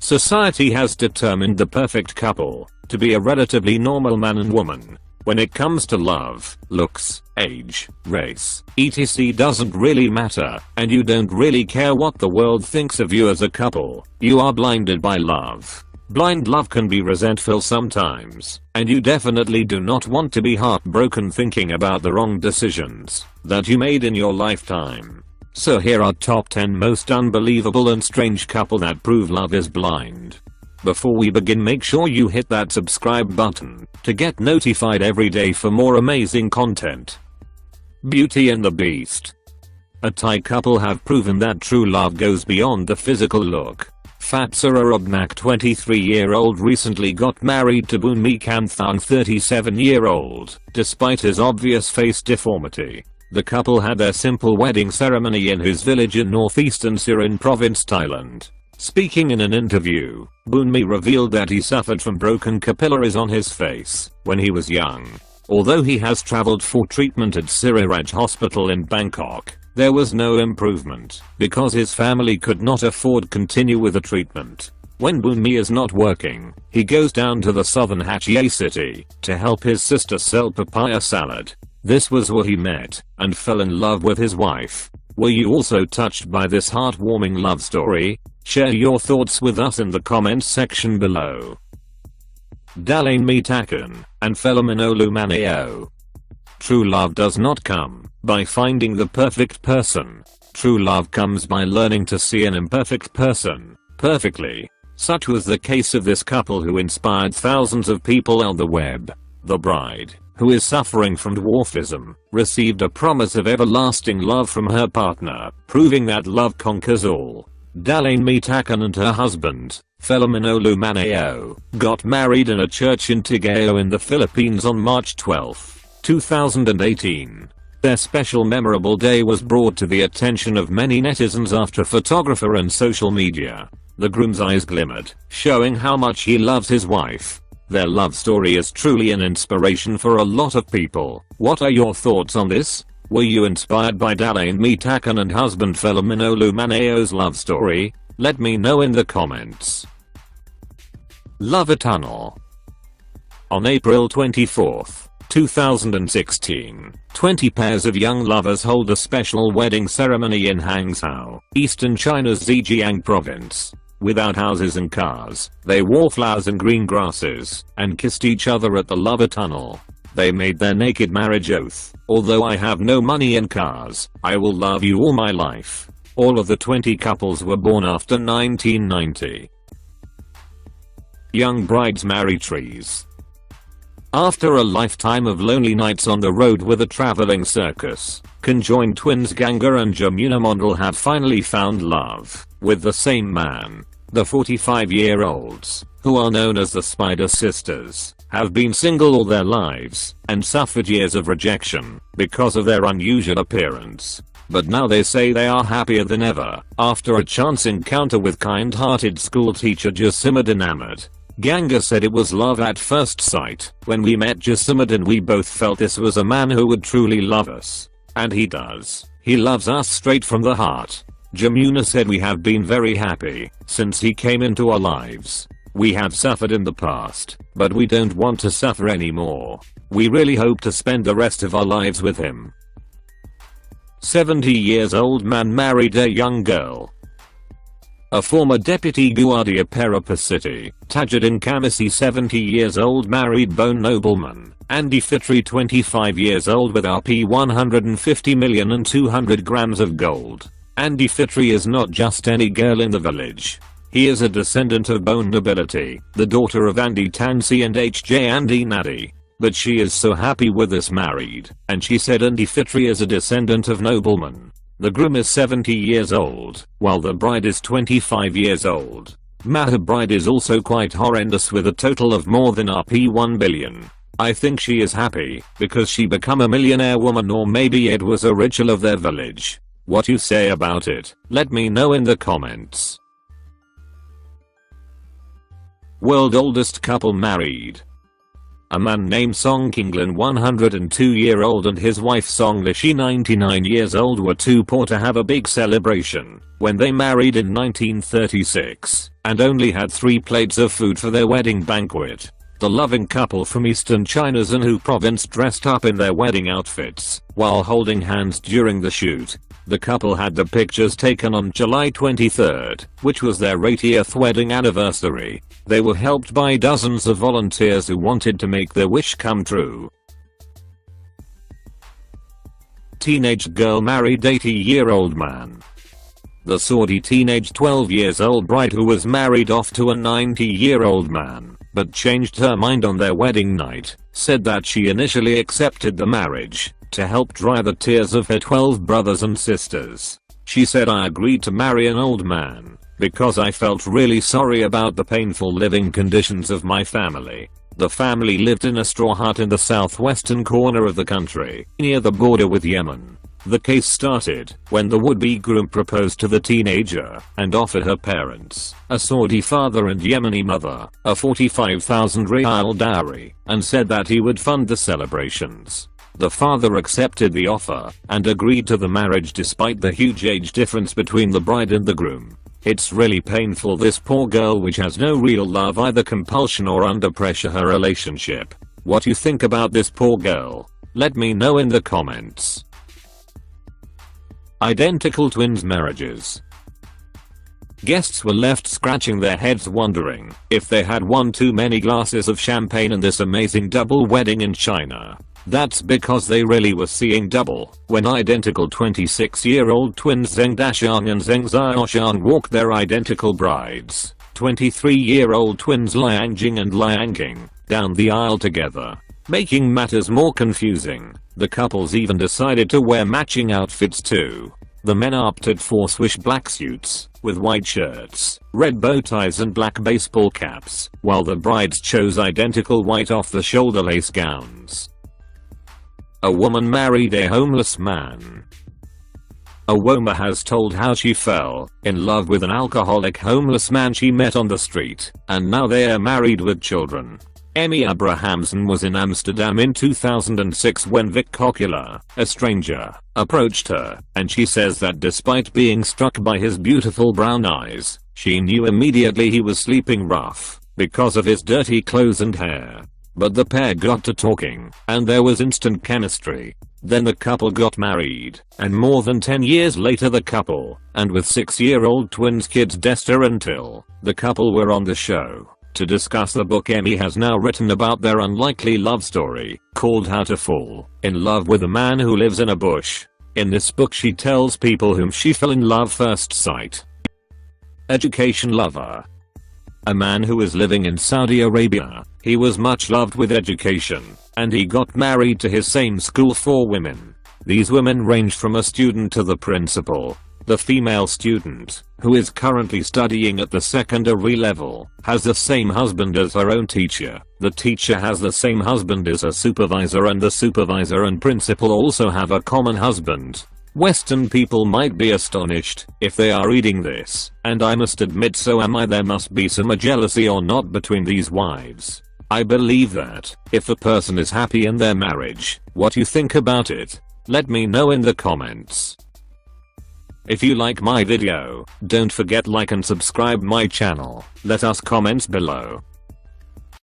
Society has determined the perfect couple to be a relatively normal man and woman. When it comes to love, looks, age, race, etc. doesn't really matter, and you don't really care what the world thinks of you as a couple. You are blinded by love. Blind love can be resentful sometimes, and you definitely do not want to be heartbroken thinking about the wrong decisions that you made in your lifetime. So here are top 10 most unbelievable and strange couple that prove love is blind. Before we begin, make sure you hit that subscribe button to get notified every day for more amazing content. Beauty and the Beast. A Thai couple have proven that true love goes beyond the physical look. Fatsara Abnak, 23-year-old, recently got married to Boonmi Kamthang, 37-year-old, despite his obvious face deformity. The couple had their simple wedding ceremony in his village in northeastern Sirin province, Thailand. Speaking in an interview, Boonmi revealed that he suffered from broken capillaries on his face when he was young. Although he has traveled for treatment at Siriraj Hospital in Bangkok, there was no improvement because his family could not afford continue with the treatment. When Boonmi is not working, he goes down to the southern Hatyai city to help his sister sell papaya salad. This was where he met and fell in love with his wife. Were you also touched by this heartwarming love story? Share your thoughts with us in the comments section below. Dalain Mitakan and Phenomenolu Maneo. True love does not come by finding the perfect person. True love comes by learning to see an imperfect person perfectly. Such was the case of this couple who inspired thousands of people on the web. The bride, who is suffering from dwarfism, received a promise of everlasting love from her partner, proving that love conquers all. Dalain Mitakan and her husband, Phenomenolu Maneo, got married in a church in Tagaytay in the Philippines on March 12, 2018. Their special memorable day was brought to the attention of many netizens after a photographer and social media. The groom's eyes glimmered, showing how much he loves his wife. Their love story is truly an inspiration for a lot of people. What are your thoughts on this? Were you inspired by Dalain Mitakan and husband Phenomenolu Maneo's love story? Let me know in the comments. Love Tunnel. On April 24, 2016, 20 pairs of young lovers hold a special wedding ceremony in Hangzhou, eastern China's Zhejiang province. Without houses and cars, they wore flowers and green grasses and kissed each other at the Love Tunnel. They made their naked marriage oath. Although I have no money and cars, I will love you all my life. All of the 20 couples were born after 1990. Young brides marry trees. After a lifetime of lonely nights on the road with a traveling circus, conjoined twins Ganga and Jamuna Mondal have finally found love with the same man. The 45-year-olds, who are known as the Spider Sisters, have been single all their lives and suffered years of rejection because of their unusual appearance. But now they say they are happier than ever after a chance encounter with kind-hearted school teacher Jasimuddin Ahmed. Ganga said it was love at first sight. When we met Jasimuddin, we both felt this was a man who would truly love us. And he does. He loves us straight from the heart. Jamuna said we have been very happy since he came into our lives. We have suffered in the past, but we don't want to suffer anymore. We really hope to spend the rest of our lives with him. 70-year-old man married a young girl. A former deputy Guardia Perapa City, Tajuddin Kamisi, 70-year-old, married bone nobleman Andy Fitri, 25 years old, with Rp 150 million and 200 grams of gold. Andy Fitri is not just any girl in the village. He is a descendant of bone nobility, the daughter of Andy Tansi and HJ Andy Nadi. But she is so happy with this married, and she said Andy Fitri is a descendant of noblemen. The groom is 70 years old, while the bride is 25 years old. Maher bride is also quite horrendous with a total of more than Rp 1 billion. I think she is happy because she become a millionaire woman, or maybe it was a ritual of their village. What you say about it? Let me know in the comments. World oldest couple married. A man named Song Kinglin, 102-year-old, and his wife Song Lishi, 99 years old, were too poor to have a big celebration when they married in 1936 and only had 3 plates of food for their wedding banquet. The loving couple from eastern China's Anhui province dressed up in their wedding outfits while holding hands during the shoot. The couple had the pictures taken on July 23rd, which was their 80th wedding anniversary. They were helped by dozens of volunteers who wanted to make their wish come true. Teenage girl married 80-year-old man. The Saudi teenage 12 years old bride who was married off to a 90-year-old man, but changed her mind on their wedding night, said that she initially accepted the marriage to help dry the tears of her 12 brothers and sisters. She said, "I agreed to marry an old man because I felt really sorry about the painful living conditions of my family." The family lived in a straw hut in the southwestern corner of the country, near the border with Yemen. The case started when the would-be groom proposed to the teenager and offered her parents, a Saudi father and Yemeni mother, a 45,000 rial dowry, and said that he would fund the celebrations. The father accepted the offer and agreed to the marriage despite the huge age difference between the bride and the groom. It's really painful, this poor girl, which has no real love, either compulsion or under pressure, her relationship. What you think about this poor girl? Let me know in the comments. Identical twins marriages. Guests were left scratching their heads wondering if they had one too many glasses of champagne in this amazing double wedding in China. That's because they really were seeing double when identical 26-year-old twins Zheng Daxiang and Zheng Xiaoxiang walked their identical brides, 23-year-old twins Liang Jing and Liang Qing, down the aisle together. Making matters more confusing, the couples even decided to wear matching outfits too. The men opted for swish black suits with white shirts, red bow ties and black baseball caps, while the brides chose identical white off-the-shoulder lace gowns. A woman married a homeless man. A woman has told how she fell in love with an alcoholic homeless man she met on the street, and now they are married with children. Emmy Abrahamson was in Amsterdam in 2006 when Vic Cockula, a stranger, approached her, and she says that despite being struck by his beautiful brown eyes, she knew immediately he was sleeping rough because of his dirty clothes and hair. But the pair got to talking, and there was instant chemistry. Then the couple got married, and more than 10 years later the couple, and with 6-year-old twins kids Desta and Till, the couple were on the show to discuss the book Emmy has now written about their unlikely love story, called How to Fall in Love with a Man Who Lives in a Bush. In this book she tells people whom she fell in love first sight. Education lover. A man who was living in Saudi Arabia. He was much loved with education, and he got married to his same school 4 women. These women ranged from a student to the principal. The female student, who is currently studying at the secondary level, has the same husband as her own teacher. The teacher has the same husband as her supervisor, and the supervisor and principal also have a common husband. Western people might be astonished if they are reading this, and I must admit so am I. There must be some jealousy or not between these wives. I believe that if a person is happy in their marriage, what you think about it? Let me know in the comments. If you like my video, don't forget like and subscribe my channel. Let us comments below.